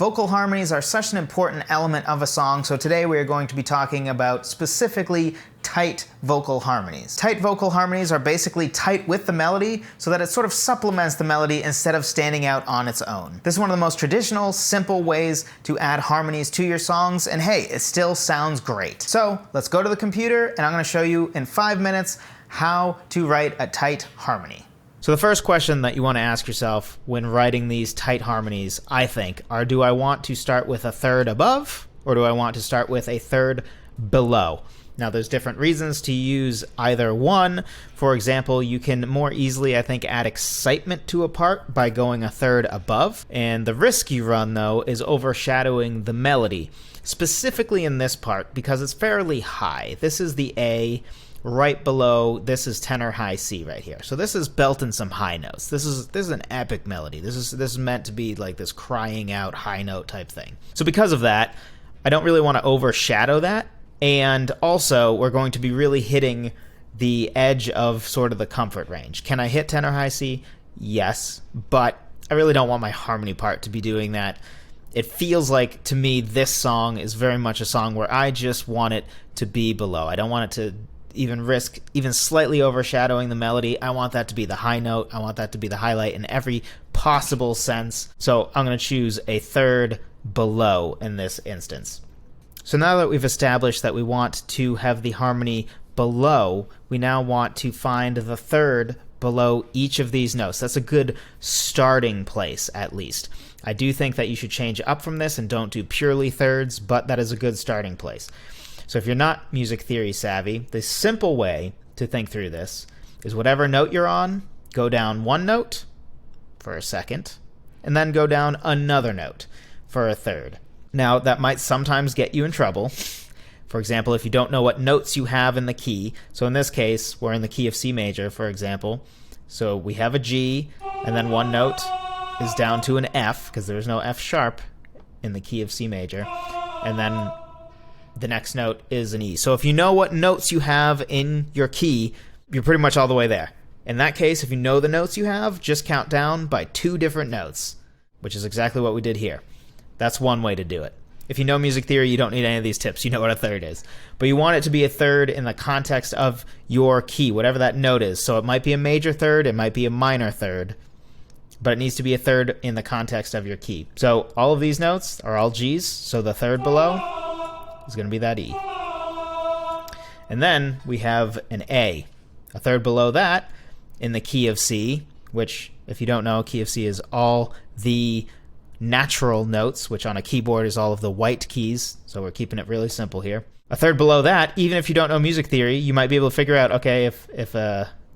Vocal harmonies are such an important element of a song, so today we are going to be talking about specifically tight vocal harmonies. Tight vocal harmonies are basically tight with the melody so that it sort of supplements the melody instead of standing out on its own. This is one of the most traditional, simple ways to add harmonies to your songs, and hey, it still sounds great. So let's go to the computer and I'm going to show you in 5 minutes how to write a tight harmony. So the first question that you want to ask yourself when writing these tight harmonies, I think, are do I want to start with a third above or do I want to start with a third below? Now there's different reasons to use either one. For example, you can more easily, I think, add excitement to a part by going a third above. And the risk you run, though, is overshadowing the melody, specifically in this part because it's fairly high. This is the A. Right below, this is tenor high C right here. So this is belting some high notes. This is an epic melody. This is meant to be like this crying out high note type thing. So because of that, I don't really want to overshadow that. And also, we're going to be really hitting the edge of sort of the comfort range. Can I hit tenor high C? Yes, but I really don't want my harmony part to be doing that. It feels like, to me, this song is very much a song where I just want it to be below. I don't want it to even risk even slightly overshadowing the melody. I want that to be the high note. I want that to be the highlight in every possible sense. So I'm going to choose a third below in this instance. So now that we've established that we want to have the harmony below, we now want to find the third below each of these notes. That's a good starting place, at least. I do think that you should change up from this and don't do purely thirds, but that is a good starting place. So if you're not music theory savvy, the simple way to think through this is whatever note you're on, go down one note for a second, and then go down another note for a third. Now, that might sometimes get you in trouble. For example, if you don't know what notes you have in the key. So in this case, we're in the key of C major, for example. So we have a G, and then one note is down to an F, because there's no F sharp in the key of C major. And then the next note is an E. So if you know what notes you have in your key, you're pretty much all the way there. In that case, if you know the notes you have, just count down by 2 different notes, which is exactly what we did here. That's one way to do it. If you know music theory, you don't need any of these tips. You know what a third is. But you want it to be a third in the context of your key, whatever that note is. So it might be a major third, it might be a minor third, but it needs to be a third in the context of your key. So all of these notes are all Gs, so the third below is going to be that E. And then we have an A, a third below that in the key of C, which, if you don't know, key of C is all the natural notes, which on a keyboard is all of the white keys, so we're keeping it really simple here. A third below that, even if you don't know music theory, you might be able to figure out, okay, if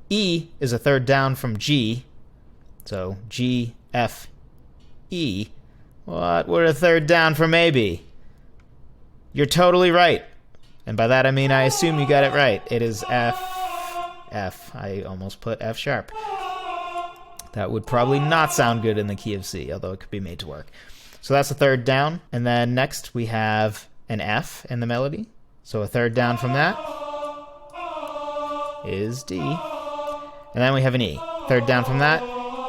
E is a third down from G, so G, F, E, what would a third down from A be? You're totally right. And by that I mean I assume you got it right. It is F. I almost put F sharp. That would probably not sound good in the key of C, although it could be made to work. So that's a third down. And then next we have an F in the melody. So a third down from that is D. And then we have an E. Third down from that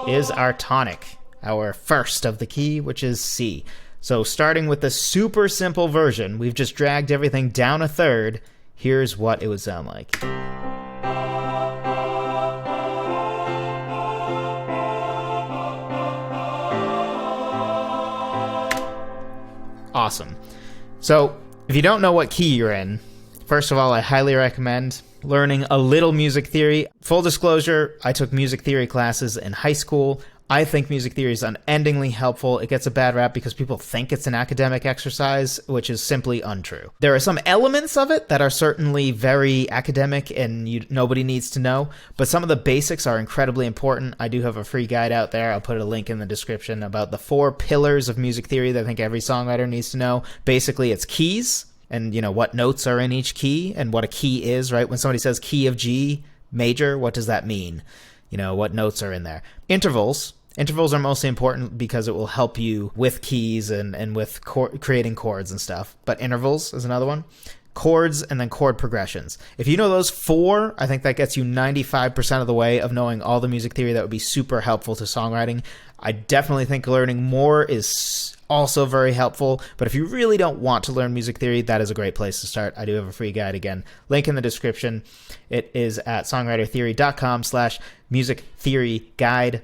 is our tonic, our first of the key, which is C. So starting with the super simple version, we've just dragged everything down a third. Here's what it would sound like. Awesome. So if you don't know what key you're in, first of all, I highly recommend learning a little music theory. Full disclosure, I took music theory classes in high school. I think music theory is unendingly helpful. It gets a bad rap because people think it's an academic exercise, which is simply untrue. There are some elements of it that are certainly very academic and nobody needs to know, but some of the basics are incredibly important. I do have a free guide out there. I'll put a link in the description about the 4 pillars of music theory that I think every songwriter needs to know. Basically, it's keys and, what notes are in each key and what a key is, right? When somebody says key of G major, what does that mean? What notes are in there. Intervals. Intervals are mostly important because it will help you with keys and with creating chords and stuff. But intervals is another one. chords, and then chord progressions. If you know those 4, I think that gets you 95% of the way of knowing all the music theory that would be super helpful to songwriting. I definitely think learning more is also very helpful, but if you really don't want to learn music theory, that is a great place to start. I do have a free guide again. Link in the description. It is at songwritertheory.com/music theory guide.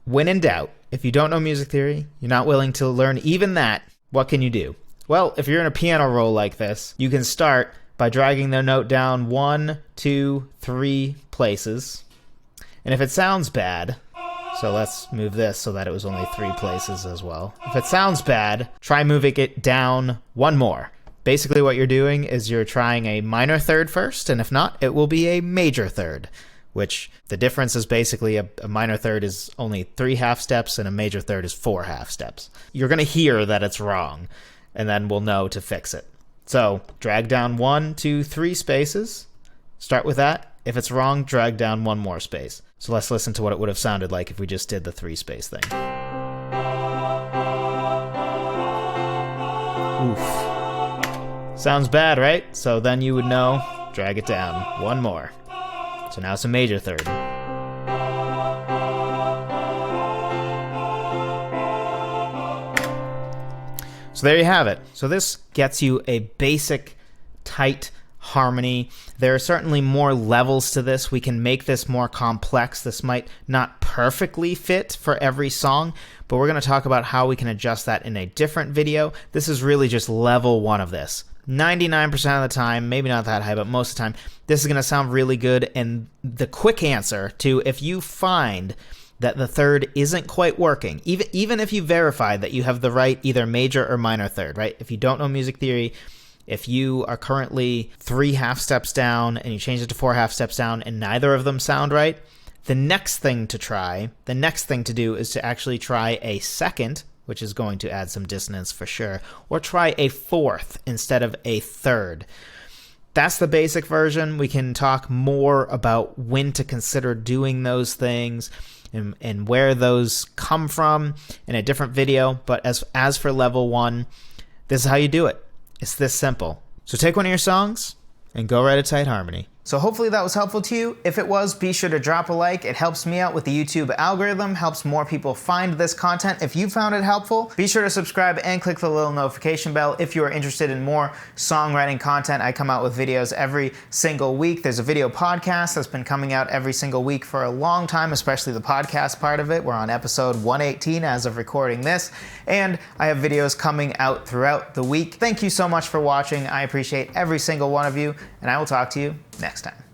When in doubt, if you don't know music theory, you're not willing to learn even that, what can you do? Well, if you're in a piano roll like this, you can start by dragging the note down 1, 2, 3 places. And if it sounds bad, so let's move this so that it was only 3 places as well. If it sounds bad, try moving it down 1 more. Basically what you're doing is you're trying a minor third first, and if not, it will be a major third, which the difference is basically a minor third is only 3 half steps and a major third is 4 half steps. You're going to hear that it's wrong, and then we'll know to fix it. So drag down 1, 2, 3 spaces. Start with that. If it's wrong, drag down 1 more space. So let's listen to what it would have sounded like if we just did the 3 space thing. Oof. Sounds bad, right? So then you would know, drag it down 1 more. So now it's a major third. So there you have it. So this gets you a basic tight harmony. There are certainly more levels to this. We can make this more complex. This might not perfectly fit for every song, but we're going to talk about how we can adjust that in a different video. This is really just level 1 of this. 99% of the time, maybe not that high, but most of the time, this is going to sound really good. And the quick answer to if you find that the third isn't quite working, even if you verify that you have the right either major or minor third, right? If you don't know music theory, if you are currently 3 half steps down and you change it to 4 half steps down and neither of them sound right, the next thing to do is to actually try a second, which is going to add some dissonance for sure, or try a 4th instead of a 3rd. That's the basic version. We can talk more about when to consider doing those things and where those come from in a different video. But as for level 1, this is how you do it. It's this simple. So take one of your songs and go write a tight harmony. So hopefully that was helpful to you. If it was, be sure to drop a like. It helps me out with the YouTube algorithm, helps more people find this content. If you found it helpful, be sure to subscribe and click the little notification bell if you are interested in more songwriting content. I come out with videos every single week. There's a video podcast that's been coming out every single week for a long time, especially the podcast part of it. We're on episode 118 as of recording this, and I have videos coming out throughout the week. Thank you so much for watching. I appreciate every single one of you, and I will talk to you next time.